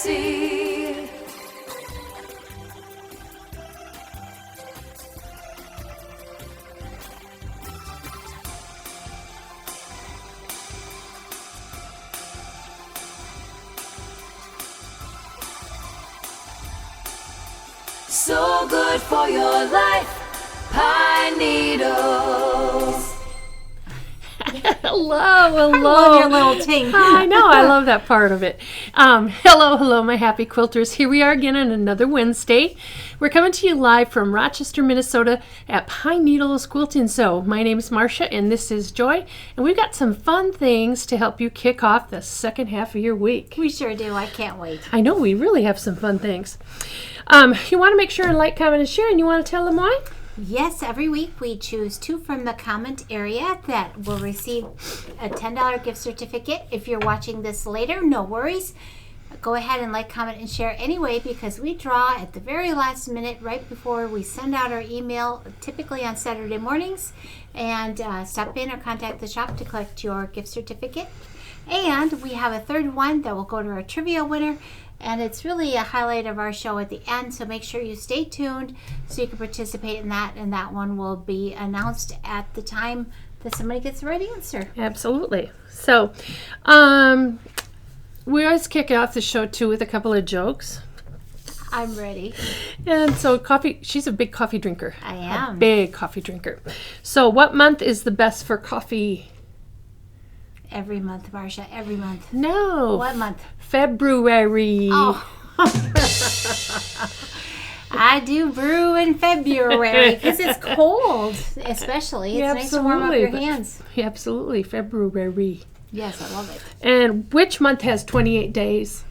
see. So good for your life, pine needles. Hello. I love your little ting. I know, I love that part of it. Hello, my happy quilters. Here we are again on another Wednesday. We're coming to you live from Rochester, Minnesota at Pine Needles Quilting Sew. My name is Marcia and this is Joy, and we've got some fun things to help you kick off the second half of your week. We sure do. I can't wait. I know, we really have some fun things. You want to make sure and like, comment, and share, and you want to tell them why? Yes, every week we choose 2 from the comment area that will receive a $10 gift certificate. If you're watching this later, no worries. Go ahead and like, comment, and share anyway, because we draw at the very last minute right before we send out our email, typically on Saturday mornings. And stop in or contact the shop to collect your gift certificate. And we have a third one that will go to our trivia winner. And it's really a highlight of our show at the end, so make sure you stay tuned so you can participate in that, and that one will be announced at the time that somebody gets the right answer. Absolutely. So, we always kick off the show, too, with a couple of jokes. I'm ready. And so, she's a big coffee drinker. I am. A big coffee drinker. So, what month is the best for coffee? Every month, Marcia, every month. No. What month? February. Oh. I do brew in February because it's cold, especially. It's nice to warm up your hands. Absolutely, February. Yes, I love it. And which month has 28 days?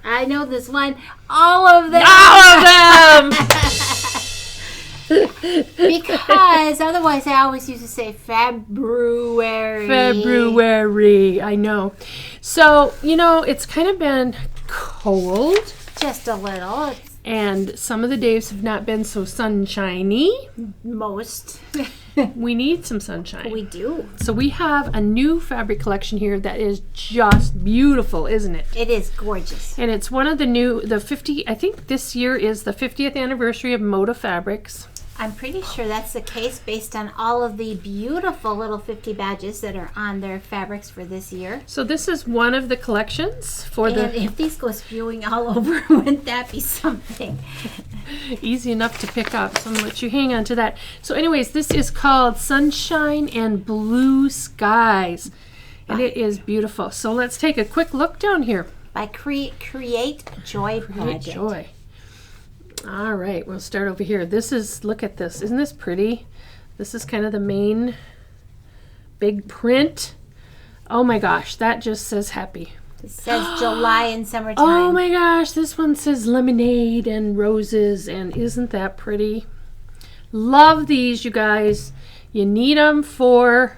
I know this one. All of them. All of them! Because otherwise I always used to say February. February, I know. So, it's kind of been cold. Just a little. And some of the days have not been so sunshiny. Most. We need some sunshine. We do. So we have a new fabric collection here that is just beautiful, isn't it? It is gorgeous. And it's one of I think this year is the 50th anniversary of Moda Fabrics. I'm pretty sure that's the case based on all of the beautiful little 50 badges that are on their fabrics for this year. So this is one of the collections and if these go spewing all over, wouldn't that be something? Easy enough to pick up, so I'm going to let you hang on to that. So anyways, this is called Sunshine and Blue Skies, and it is beautiful. So let's take a quick look down here. By Create Joy Project. Create Joy. All right, we'll start over here. Look at this. Isn't this pretty? This is kind of the main big print. Oh my gosh, that just says happy. It says July and summertime. Oh my gosh, this one says lemonade and roses, and isn't that pretty? Love these, you guys. You need them for,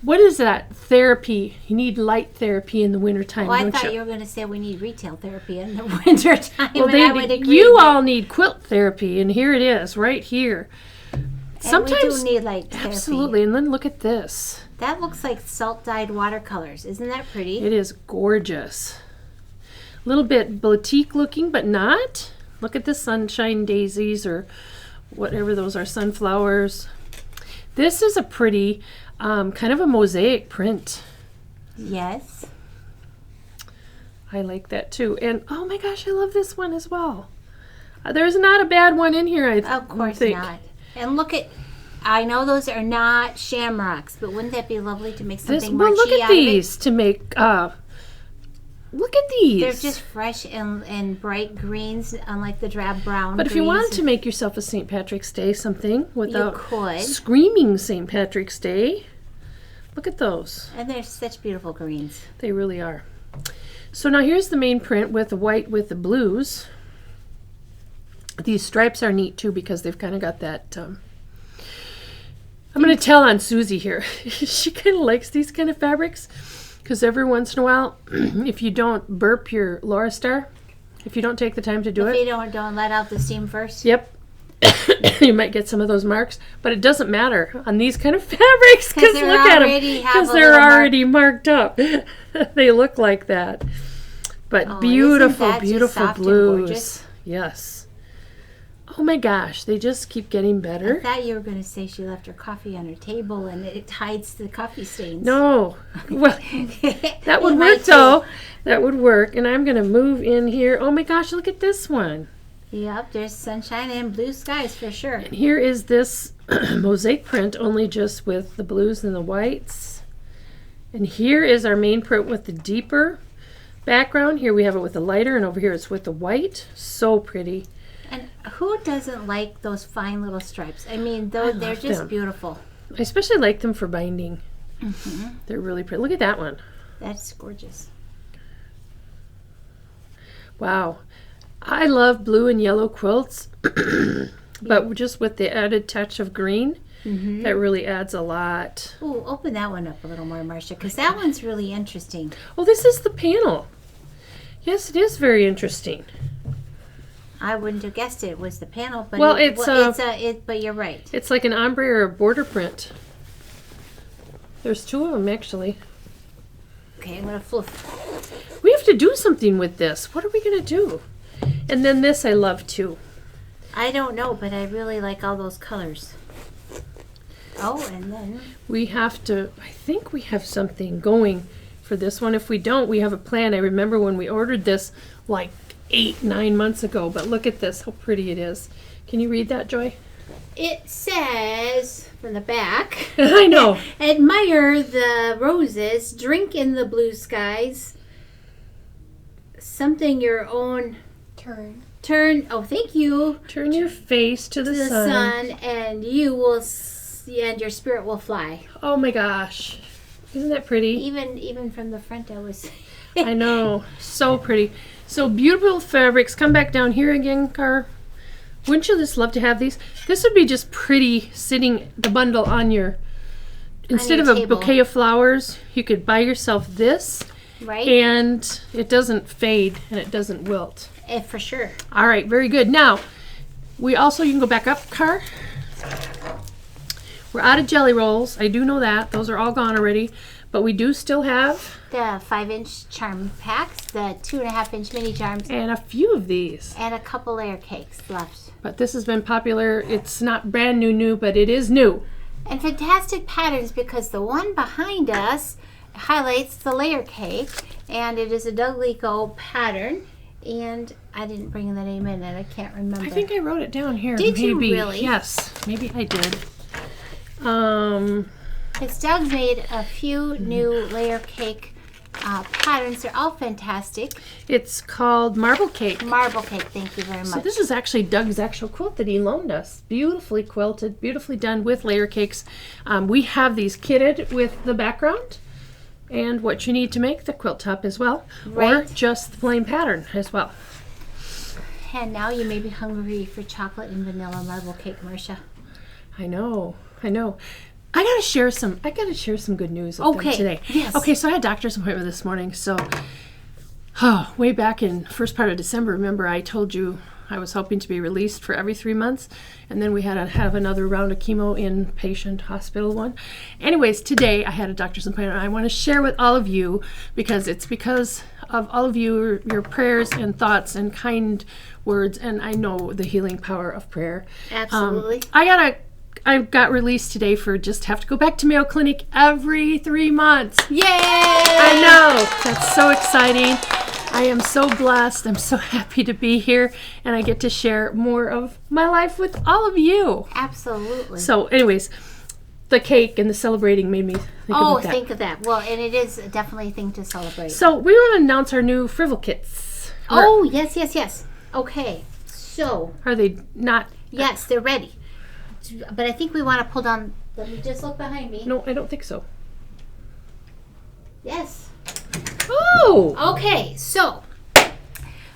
what is that? Therapy. You need light therapy in the wintertime, I don't thought you were going to say we need retail therapy in the wintertime. Well, I would agree. You all need quilt therapy, and here it is, right here. Sometimes we do need light therapy. Absolutely, and then look at this. That looks like salt-dyed watercolors. Isn't that pretty? It is gorgeous. A little bit boutique looking, but not. Look at the sunshine daisies, or whatever those are, sunflowers. This is a pretty, kind of a mosaic print. Yes. I like that too. And oh my gosh, I love this one as well. There's not a bad one in here, I think. Of course not. And look at, I know those are not shamrocks, but wouldn't that be lovely to make something more look at these to make, look at these. They're just fresh and bright greens, unlike the drab brown But if you wanted to make yourself a St. Patrick's Day something without screaming St. Patrick's Day, look at those. And they're such beautiful greens. They really are. So now here's the main print with the white with the blues. These stripes are neat too because they've kind of got that, I'm going to tell on Susie here. She kind of likes these kind of fabrics because every once in a while, if you don't burp your Laura Star, if you don't take the time to do it. If you don't let out the steam first? Yep. You might get some of those marks, but it doesn't matter on these kind of fabrics because look at them, because they're already marked up. They look like that. But beautiful, beautiful blues. Yes. Oh my gosh, they just keep getting better. I thought you were going to say she left her coffee on her table and it hides the coffee stains. No. Well, that would work though. That would work. And I'm going to move in here. Oh my gosh, look at this one. Yep, there's sunshine and blue skies for sure. And here is this mosaic print, only just with the blues and the whites. And here is our main print with the deeper background. Here we have it with the lighter, and over here it's with the white. So pretty. And who doesn't like those fine little stripes? I mean, they're just beautiful. I especially like them for binding. Mm-hmm. They're really pretty. Look at that one. That's gorgeous. Wow. I love blue and yellow quilts, but just with the added touch of green, that really adds a lot. Oh, open that one up a little more, Marcia, because that one's really interesting. Oh, this is the panel. Yes, it is very interesting. I wouldn't have guessed it was the panel, but well, but you're right. It's like an ombre or a border print. There's two of them actually. Okay, I'm gonna flip. We have to do something with this. What are we gonna do? And then this I love too. I don't know, but I really like all those colors. Oh, and then we have to, I think we have something going for this one. If we don't, we have a plan. I remember when we ordered this like 8-9 months ago, but look at this, how pretty it is. Can you read that, Joy? It says from the back, I know. Admire the roses, drink in the blue skies, something your own. Turn. Oh, thank you. Turn your face to the sun, and you will, and your spirit will fly. Oh my gosh, isn't that pretty? Even from the front, I was. I know, so pretty. So beautiful fabrics. Come back down here again, Car. Wouldn't you just love to have these? This would be just pretty sitting the bundle on your. Instead of a bouquet of flowers, you could buy yourself this. Right. And it doesn't fade and it doesn't wilt. For sure. All right, very good. Now, you can go back up, Car. We're out of jelly rolls. I do know that. Those are all gone already. But we do still have the 5-inch charm packs, the 2.5-inch mini charms. And a few of these. And a couple layer cakes left. But this has been popular. It's not brand new, but it is new. And fantastic patterns because the one behind us highlights the layer cake. And it is a Doug pattern. And I didn't bring the name in and I can't remember. I think I wrote it down here. Did maybe. You really? Yes, maybe I did. Because Doug's made a few new layer cake patterns. They're all fantastic. It's called Marble Cake. Marble Cake, thank you very much. So this is actually Doug's actual quilt that he loaned us. Beautifully quilted, beautifully done with layer cakes. We have these kitted with the background. And what you need to make the quilt top as well, or just the plain pattern as well. And now you may be hungry for chocolate and vanilla marble cake, Marcia. I know. I gotta share some good news with them today. Yes. Okay, so I had a doctor's appointment this morning. So, way back in first part of December, remember I told you I was hoping to be released for every 3 months, and then we had to have another round of chemo inpatient hospital one. Anyways, today I had a doctor's appointment. I want to share with all of you because it's because of all of you, your prayers and thoughts and kind words, and I know the healing power of prayer. Absolutely. I got released today for just have to go back to Mayo Clinic every 3 months. Yay! I know. That's so exciting. I am so blessed. I'm so happy to be here, and I get to share more of my life with all of you. Absolutely. So, anyways, the cake and the celebrating made me think about that. Think of that. Well, and it is definitely a thing to celebrate. So, we want to announce our new Frivol kits. Oh, yes. Okay. So. Are they not? Yes, they're ready. But I think we want to pull down. Let me just look behind me. No, I don't think so. Yes. Oh! Okay, so.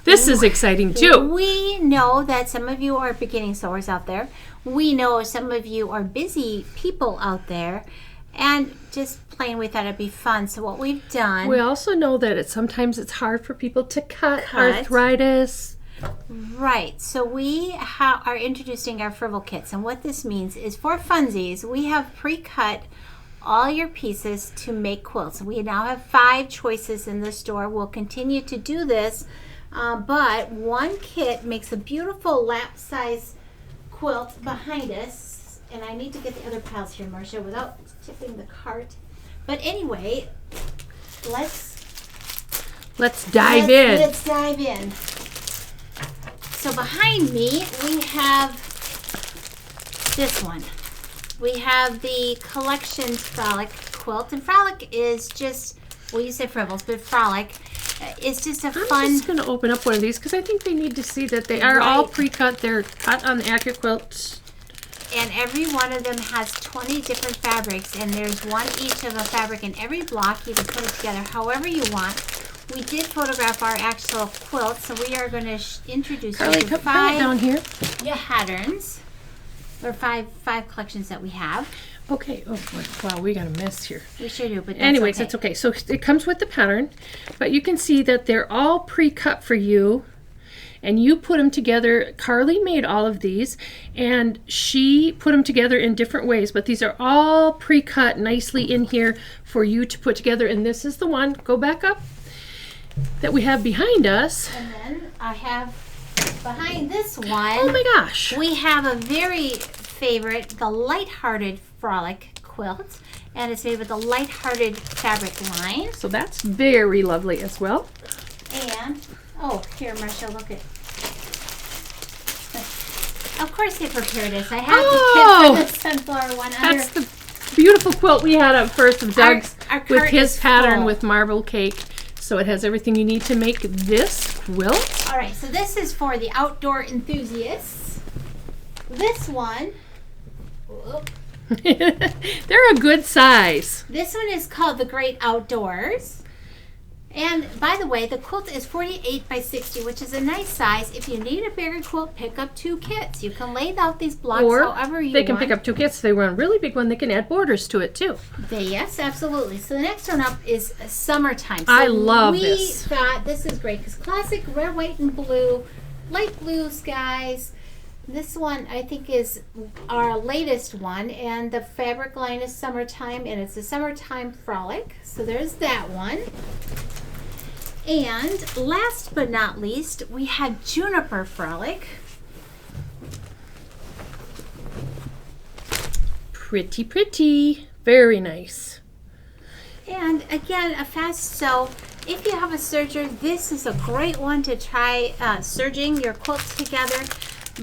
This is exciting too. We know that some of you are beginning sewers out there. We know some of you are busy people out there. And just plain we thought it'd be fun. So what we've done. We also know that sometimes it's hard for people to cut. Arthritis. Right. So we are introducing our Frivol kits, and what this means is for funsies, we have pre-cut all your pieces to make quilts. We now have 5 choices in the store. We'll continue to do this, but one kit makes a beautiful lap size quilt behind us. And I need to get the other piles here, Marcia, without tipping the cart. But anyway, let's dive in. Let's dive in. So behind me, we have this one. We have the Collections Frolic quilt. And Frolic is just, well, you said Frivels, but Frolic is just a fun... I'm just going to open up one of these because I think they need to see that they are all pre-cut. They're cut on the AccuQuilt. And every one of them has 20 different fabrics, and there's one each of a fabric in every block. You can put it together however you want. We did photograph our actual quilt, so we are going to introduce Carly, you to bring it down here. patterns, or five collections that we have. Okay. Oh boy. Wow, we got a mess here. We sure do, but that's anyways, okay. it's okay. So it comes with the pattern, but you can see that they're all pre-cut for you. And you put them together. Carly made all of these, and she put them together in different ways, but these are all pre-cut nicely in here for you to put together. And this is the one, go back up, that we have behind us. And then I have behind this one. Oh my gosh. We have a very favorite, the Lighthearted Frolic quilt, and it's made with the Lighthearted fabric line. So that's very lovely as well. And, oh, here, Marcia, look at. Of course they prepared us. I have the kit for the sunflower one. That's the beautiful quilt we had up first of Doug's our with cart his is pattern full. with marble cake. So it has everything you need to make this quilt. All right, so this is for the outdoor enthusiasts. This one, whoop, They're a good size. this one is called the Great Outdoors. And by the way, the quilt is 48 by 60, which is a nice size. If you need a bigger quilt, pick up 2 kits. You can lay out these blocks however you want. They can pick up 2 kits. They want a really big one. They can add borders to it too. Yes, absolutely. So the next one up is summertime. So I love this. We thought this is great because classic red, white, and blue, light blue skies. This one I think is our latest one, and the fabric line is summertime, and it's a summertime frolic. So there's that one. And last but not least, we had Juniper Frolic. Pretty, pretty. Very nice. And again, a fast sew. If you have a serger, this is a great one to try serging your quilts together.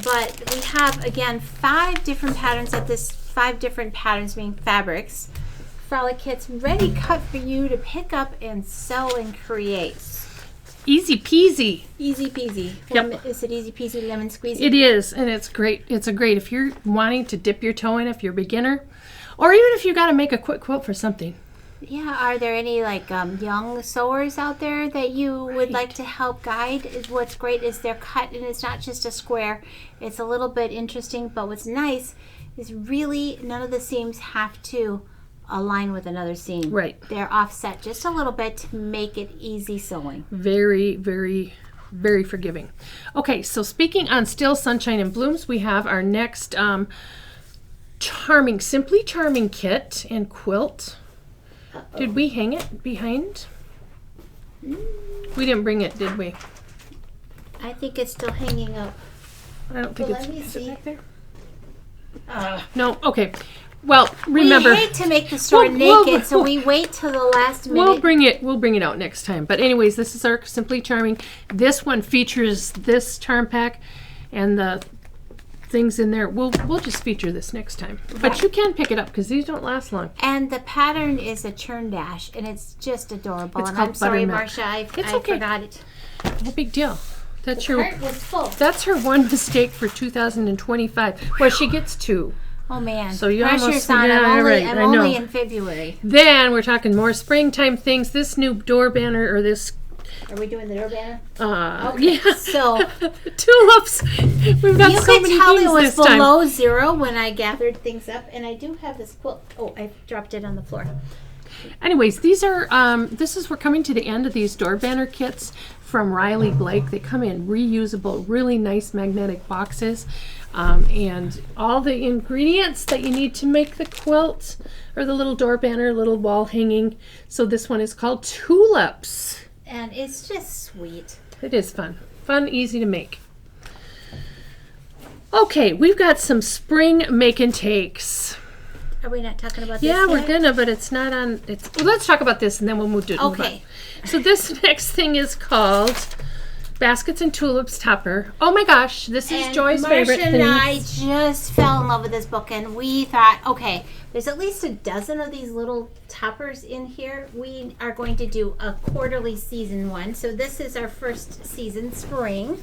But we have, again, 5 different patterns at this, 5 different patterns being fabrics. Frolic kits ready cut for you to pick up and sew and create. Easy peasy. Easy peasy. Yep. Is it easy peasy lemon squeezy? It is, and it's great. It's a great if you're wanting to dip your toe in, if you're a beginner, or even if you got to make a quick quilt for something. Yeah, are there any like young sewers out there that you would like to help guide? What's great is they're cut and it's not just a square. It's a little bit interesting, but what's nice is really none of the seams have to align with another seam. Right. They're offset just a little bit to make it easy sewing. Very, very, very forgiving. Okay, so speaking on Still Sunshine and Blooms, we have our next Simply Charming kit and quilt. Did we hang it behind? We didn't bring it, did we? I think it's still hanging up. I don't think Well, it's let me is it see. back there. No, okay. Well, remember, we hate to make the store naked, so we wait till the last minute. We'll bring it out next time. But anyways, this is our Simply Charming. This one features this charm pack and the things in there. We'll just feature this next time. But you can pick it up because these don't last long. And the pattern is a churn dash, and it's just adorable. It's and called I'm sorry, Buttermilk. Marcia, I okay. forgot it. No big deal. That's The your. cart was full. That's her one mistake for 2025. Well, she gets 2. Oh man, So you pressure's almost- on. yeah, I'm right, I know. only in February. Then we're talking more springtime things. This new door banner or this. Are we doing the door banner? Yeah. So Tulips. We've got you so could many tell things it was this time. below 0 when I gathered things up, and I do have this quilt. Oh, I dropped it on the floor. Anyways, these are we're coming to the end of these door banner kits from Riley Blake. They come in reusable, really nice magnetic boxes. And all the ingredients that you need to make the quilt or the little door banner, little wall hanging. So this one is called Tulips. And it's just sweet. It is fun. Fun, easy to make. Okay, we've got some spring make and takes. Are we not talking about this Yeah, we're yet? gonna, but it's not on. Well, let's talk about this and then we'll move to. Okay. So this next thing is called Baskets and Tulips Topper. Oh my gosh, this is And Joy's favorite Marcia thing. and I just fell in love with this book, and we thought, okay, there's at least a dozen of these little toppers in here. We are going to do a quarterly season one. So this is our first season, spring.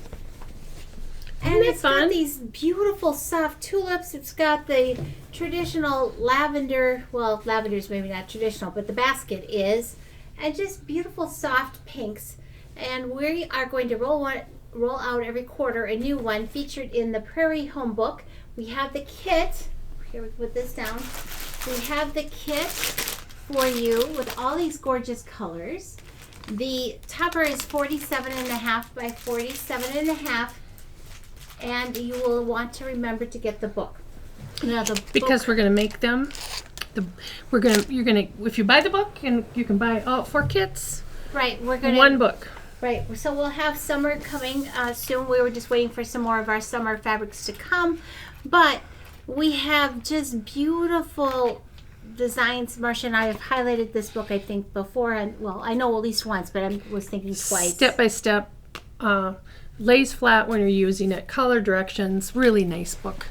And Isn't it it's fun? got these beautiful soft tulips. It's got the traditional lavender. Well, lavender's maybe not traditional, but the basket is. And just beautiful soft pinks. And we are going to roll out every quarter a new one featured in the Prairie Home Book. We have the kit. Here, we put this down. We have the kit for you with all these gorgeous colors. The topper is 47.5 by 47.5. And you will want to remember to get the book. Now the Because book, we're gonna make them. You're gonna if you buy the book and you can buy all 4 kits, right, we're gonna one book. Right, so we'll have summer coming soon. We were just waiting for some more of our summer fabrics to come, but we have just beautiful designs. Marcia and I have highlighted this book, I think, before, and well, I know at least once, but I was thinking twice. Step by step, lays flat when you're using it. Color directions. Really nice book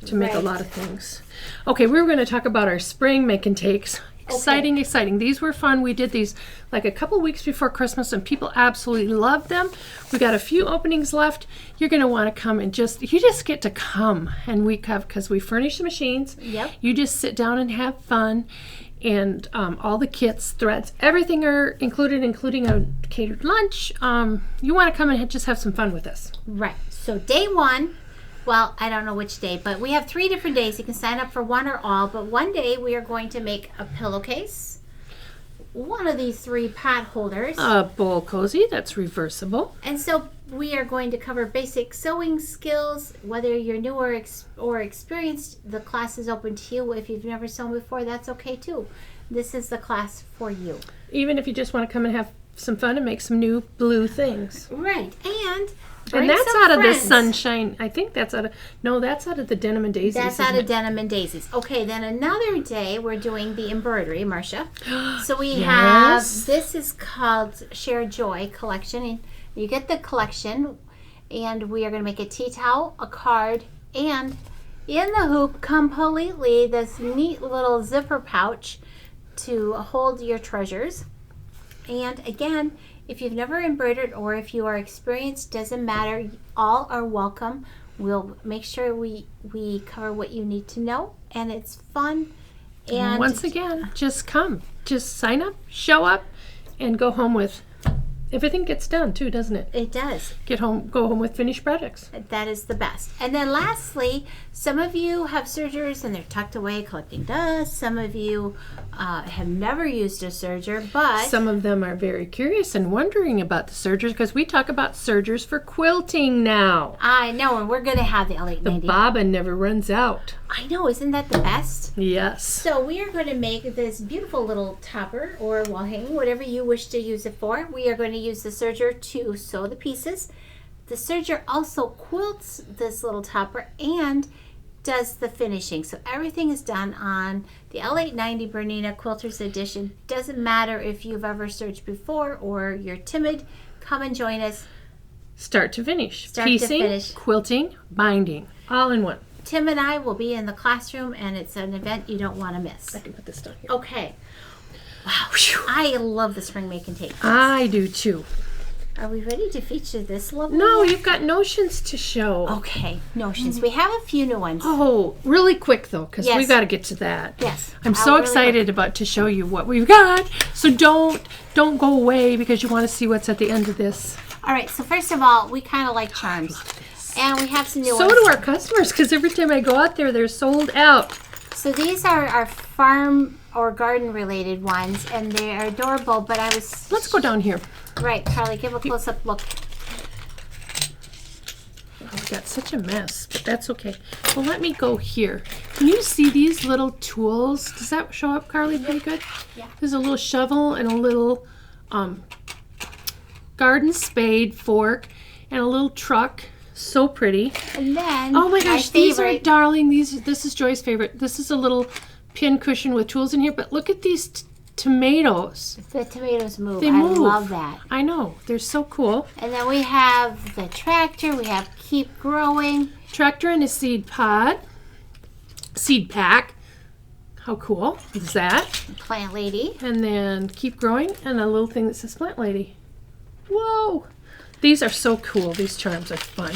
to make a Right. lot of things. Okay, we were going to talk about our spring make and takes. Exciting, exciting. These were fun. We did these like a couple weeks before Christmas and people absolutely loved them. We got a few openings left. You're going to want to come and you just get to come and because we furnish the machines. Yep. You just sit down and have fun. And all the kits, threads, everything are included, including a catered lunch. You want to come and just have some fun with us. Right, so day one, well, I don't know which day, but we have 3 different days. You can sign up for one or all, but one day we are going to make a pillowcase, one of these 3 pot holders. A bowl cozy that's reversible. And so we are going to cover basic sewing skills. Whether you're new or experienced, the class is open to you. If you've never sewn before, that's okay too. This is the class for you. Even if you just want to come and have some fun and make some new blue things. Right, and And bring that's some out of the friends. Sunshine. I think that's out of, that's out of the Denim and Daisies. That's isn't out of it? Denim and Daisies. Okay, then another day we're doing the embroidery, Marcia. So we Yes. have, this is called Share Joy Collection. And you get the collection, and we are going to make a tea towel, a card, and in the hoop completely this neat little zipper pouch to hold your treasures. And again, if you've never embroidered or if you are experienced, doesn't matter. All are welcome. We'll make sure we cover what you need to know, and it's fun. And Once again, just come. Just sign up, show up, and go home with. Everything gets done too, doesn't it? it does. Go home with finished projects. That is the best. And then lastly, some of you have sergers and they're tucked away collecting dust. Some of you have never used a serger, but Some of them are very curious and wondering about the sergers because we talk about sergers for quilting now. I know, and we're going to have the The L890. bobbin never runs out. I know, isn't that the best? Yes. So we are going to make this beautiful little topper or wall hanging, whatever you wish to use it for. We are going to use the serger to sew the pieces. The serger also quilts this little topper and does the finishing. So everything is done on the L890 Bernina Quilters Edition. Doesn't matter if you've ever serged before or you're timid. Come and join us. Start to finish. Start to Piecing, finish. quilting, binding, all in one. Tim and I will be in the classroom, and it's an event you don't want to miss. I can put this down here. Okay. Wow. I love the spring make and take. I do too. Are we ready to feature this lovely? No, you've got notions to show. Okay, notions. We have a few new ones. Oh, really quick though, because Yes. we've got to get to that. Yes. I'm so really excited about to show you what we've got. So don't go away because you want to see what's at the end of this. All right. So first of all, we kind of like charms, and we have some new So ones. do our customers because every time I go out there, they're sold out. So these are our farm or garden related ones, and they are adorable. But I was Let's go down here. Right, Carly, give a close-up look. Oh, we got such a mess, but that's okay. Well, let me go here. Can you see these little tools? Does that show up, Carly, pretty good? Yeah. There's a little shovel and a little garden spade, fork, and a little truck. So pretty. And then, Oh my gosh, these are favorite. darling. This is Joy's favorite. This is a little pin cushion with tools in here, but look at these tomatoes. The tomatoes move. They I move. love that. I know. They're so cool. And then we have the tractor. We have Keep Growing. Tractor and a seed pod. Seed pack. How cool is that? Plant Lady. And then Keep Growing and a little thing that says Plant Lady. Whoa. These are so cool. These charms are fun.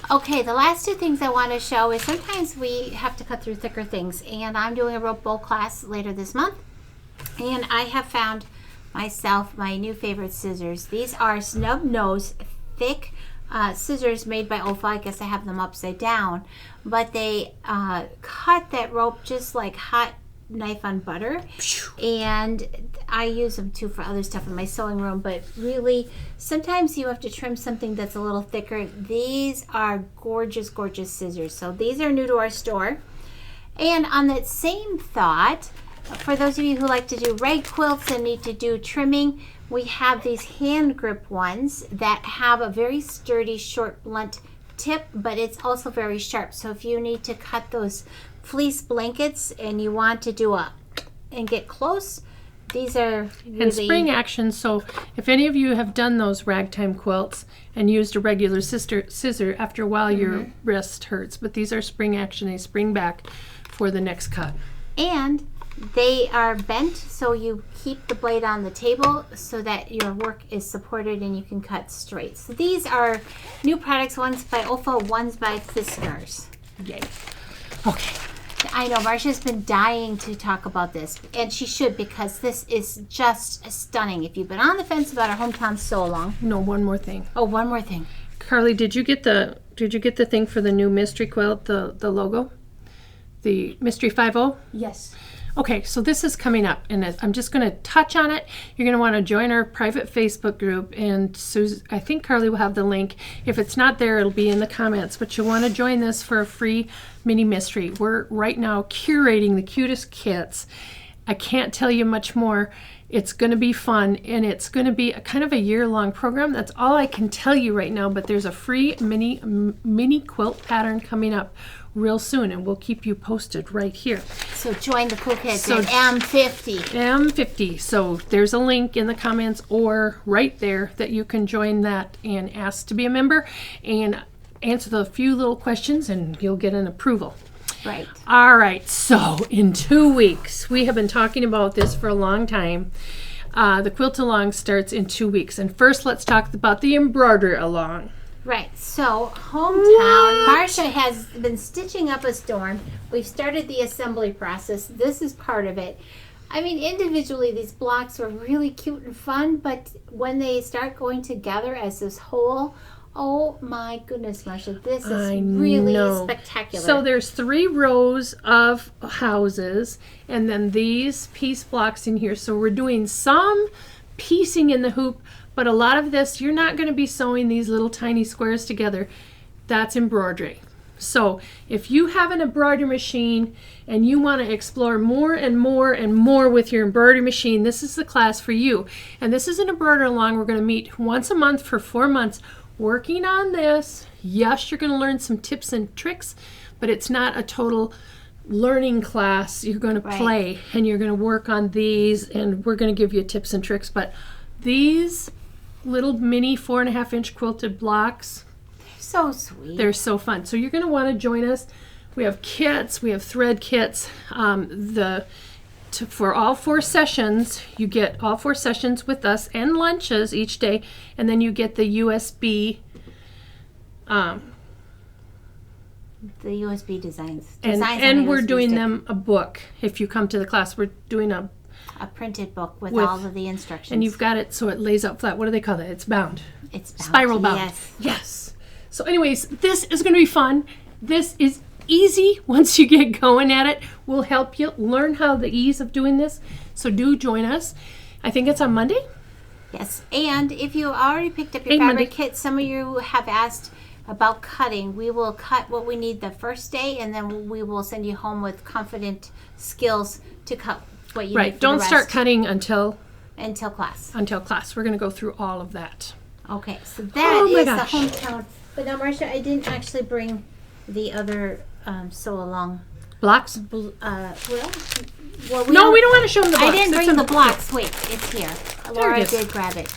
Okay, the last two things I want to show is sometimes we have to cut through thicker things. And I'm doing a rope bowl class later this month. And I have found myself my new favorite scissors. These are snub nose, thick scissors made by Ofa. I guess I have them upside down. But they cut that rope just like hot knife on butter. And I use them too for other stuff in my sewing room. But really, sometimes you have to trim something that's a little thicker. These are gorgeous, gorgeous scissors. So these are new to our store. And on that same thought, for those of you who like to do rag quilts and need to do trimming, we have these hand grip ones that have a very sturdy, short, blunt tip, but it's also very sharp. So if you need to cut those fleece blankets and you want to do and get close, these are really... And spring action, so if any of you have done those ragtime quilts and used a regular scissor, after a while your wrist hurts. But these are spring action, they spring back for the next cut. And they are bent, so you keep the blade on the table so that your work is supported and you can cut straight. So these are new products, one's by Ofa, one's by Fiskars. Yay. Okay. I know, Marcia's been dying to talk about this, and she should, because this is just stunning. If you've been on the fence about our hometown so long. No, one more thing. Oh, one more thing. Carly, did you get the thing for the new mystery quilt, the logo? The Mystery 5.0? Yes. Okay, so this is coming up, and I'm just going to touch on it. You're going to want to join our private Facebook group, and I think Carly will have the link. If it's not there, it'll be in the comments, but you'll want to join this for a free mini mystery. We're right now curating the cutest kits. I can't tell you much more. It's going to be fun, and it's going to be a kind of a year-long program. That's all I can tell you right now, but there's a free mini quilt pattern coming up real soon, and we'll keep you posted right here. So join the cool kids at M50. M50. So there's a link in the comments or right there that you can join that and ask to be a member and answer the few little questions, and you'll get an approval. Right. All right. So in 2 weeks, we have been talking about this for a long time. The quilt along starts in 2 weeks, and first let's talk about the embroidery along. Right, so hometown, Marcia has been stitching up a storm. We've started the assembly process. This is part of it. I mean, individually, these blocks are really cute and fun, but when they start going together as this whole, oh my goodness, Marcia, this is really spectacular. So there's 3 rows of houses, and then these piece blocks in here. So we're doing some piecing in the hoop, but a lot of this, you're not going to be sewing these little tiny squares together. That's embroidery. So if you have an embroidery machine and you want to explore more and more and more with your embroidery machine, this is the class for you. And this is an embroidery along. We're going to meet once a month for 4 months working on this. Yes, you're going to learn some tips and tricks, but it's not a total learning class. You're going to play and you're going to work on these, and we're going to give you tips and tricks. But these little mini 4.5-inch quilted blocks, so sweet. They're so fun. So you're going to want to join us. We have kits. We have thread kits. For all 4 sessions, you get all 4 sessions with us and lunches each day, and then you get the USB. The USB designs. And we're doing them a book. If you come to the class, we're doing a printed book with all of the instructions. And you've got it so it lays out flat. What do they call that? It's bound. It's bound. Spiral bound. Yes. So anyways, this is going to be fun. This is easy once you get going at it. We'll help you learn how the ease of doing this. So do join us. I think it's on Monday. Yes, and if you already picked up your Hey, fabric Monday. kit, some of you have asked about cutting. We will cut what we need the first day, and then we will send you home with confident skills to cut what you need Right. for Don't the start rest cutting until until class. We're going to go through all of that. Okay, so that Oh my is gosh. the hometown. But now, Marcia, I didn't actually bring the other sew along. Blocks? Well, we No, we don't want to show them the blocks. I didn't It's bring in- the blocks. Wait, it's here. Laura it is. did grab it.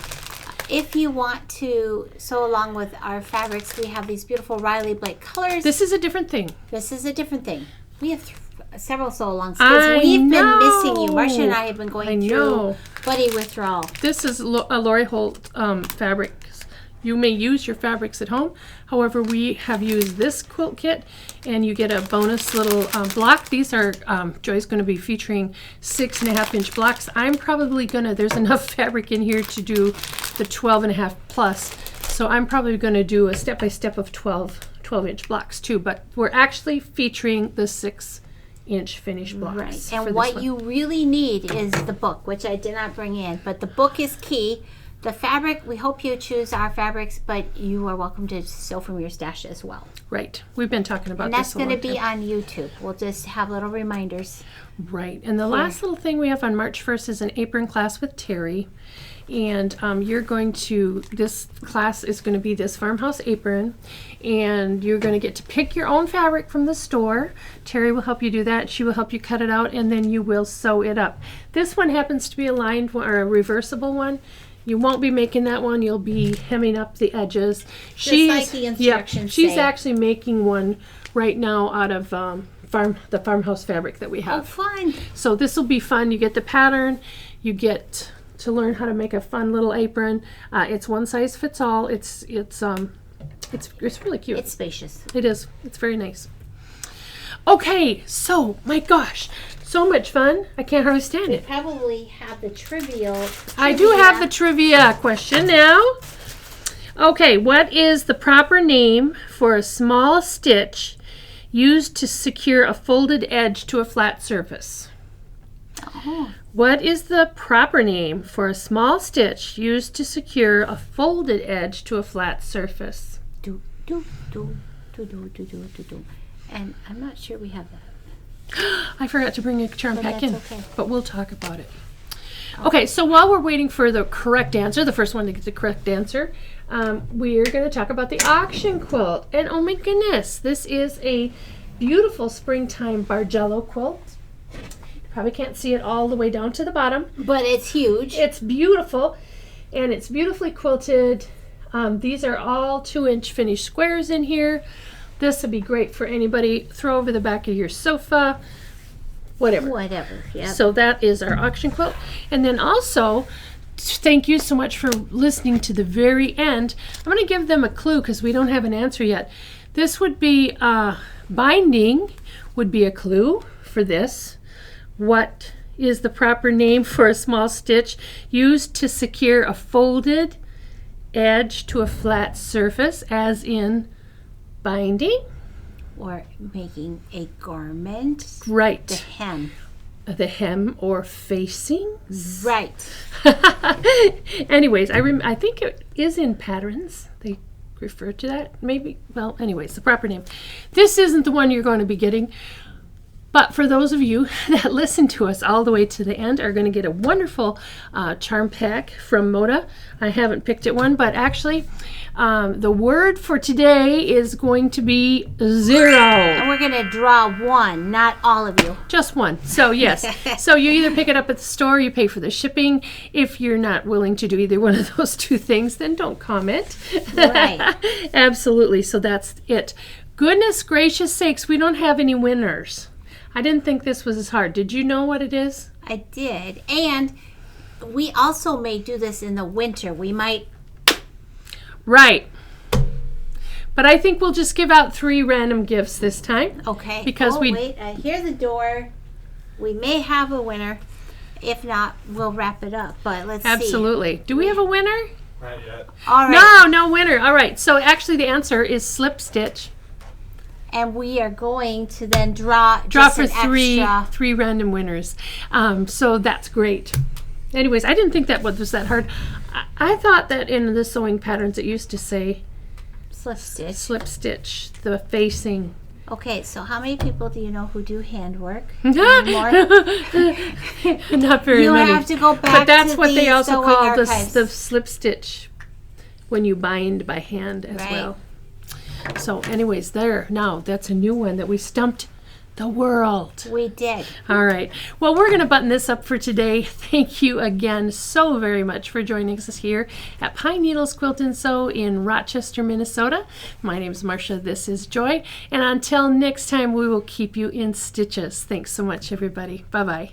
If you want to sew along with our fabrics, we have these beautiful Riley Blake colors. This is a different thing. This is a different thing. We have several sew-alongs I because we've been missing you. know. Marcia and I have been I going know. through buddy withdrawal. This is a Lori Holt fabrics. You may use your fabrics at home. However, we have used this quilt kit, and you get a bonus little block. These are, Joy's going to be featuring 6.5-inch blocks. I'm probably going to, there's enough fabric in here to do the 12.5 plus. So I'm probably going to do a step-by-step of 12-inch blocks too. But we're actually featuring the 6-inch finished blocks. Right. for And this what one. you really need is the book, which I did not bring in. But the book is key. The fabric, we hope you choose our fabrics, but you are welcome to sew from your stash as well. Right. We've been talking about And this that's a going to long be time. on YouTube. We'll just have little reminders. Right. And the last little thing we have on March 1st is an apron class with Terry. And you're going to, this class is going to be this Farmhouse apron. And you're going to get to pick your own fabric from the store. Terry will help you do that. She will help you cut it out, and then you will sew it up. This one happens to be a lined one, or a reversible one. You won't be making that one. You'll be hemming up the edges. like the instructions she's say. actually making one right now out of the Farmhouse fabric that we Oh, have. fun. So this will be fun. You get the pattern. You get to learn how to make a fun little apron. It's one size fits all. It's really cute. It's spacious. It is. It's very nice. Okay, so my gosh, so much fun. I can't hardly stand it. Probably have the trivial. I do have the trivia question now. Okay, what is the proper name for a small stitch used to secure a folded edge to a flat surface? Oh. What is the proper name for a small stitch used to secure a folded edge to a flat surface? Do, do, do, do, do, do, do, do, do. And I'm not sure we have that. I forgot to bring a charm But pack that's in, okay. but we'll talk about it. Okay, so while we're waiting for the correct answer, the first one to get the correct answer, we're going to talk about the auction quilt. And oh my goodness, this is a beautiful springtime Bargello quilt. Probably can't see it all the way down to the bottom. But it's huge. It's beautiful, and it's beautifully quilted. These are all 2-inch finished squares in here. This would be great for anybody. Throw over the back of your sofa, whatever. Whatever. Yeah. So that is our auction quilt. And then also, thank you so much for listening to the very end. I'm going to give them a clue because we don't have an answer yet. This would be binding would be a clue for this. What is the proper name for a small stitch used to secure a folded edge to a flat surface, as in binding? Or making a garment. Right. The hem. The hem or facings. Right. Anyways, I think it is in patterns. They refer to that. Maybe. Well, anyways, the proper name. This isn't the one you're going to be getting. But for those of you that listen to us all the way to the end are going to get a wonderful charm pack from Moda. I haven't picked it one, but actually the word for today is going to be 0. And we're going to draw one, not all of you. Just one. So yes. So you either pick it up at the store, you pay for the shipping. If you're not willing to do either one of those two things, then don't comment. Right. Absolutely. So that's it. Goodness gracious sakes, we don't have any winners. I didn't think this was as hard. Did you know what it is? I did. And we also may do this in the winter. We might. Right. But I think we'll just give out 3 random gifts this time. Okay. Because wait. I hear the door. We may have a winner. If not, we'll wrap it up. But let's see. Absolutely. Do we have a winner? Not yet. All right. No winner. All right. So actually the answer is slip stitch. And we are going to then draw Draw just for an extra. three random winners. So that's great. anyways, I didn't think that was that hard. I thought that in the sewing patterns it used to say Slip stitch. slip stitch, the facing. Okay, so how many people do you know who do handwork? Not very You many. have to go back But that's to what the they also sewing call archives. the slip stitch when you bind by hand as Right. well. So anyways, there. Now, that's a new one that we stumped the world. We did. All right. Well, we're going to button this up for today. Thank you again so very much for joining us here at Pine Needles Quilt and Sew in Rochester, Minnesota. My name is Marcia. This is Joy. And until next time, we will keep you in stitches. Thanks so much, everybody. Bye-bye.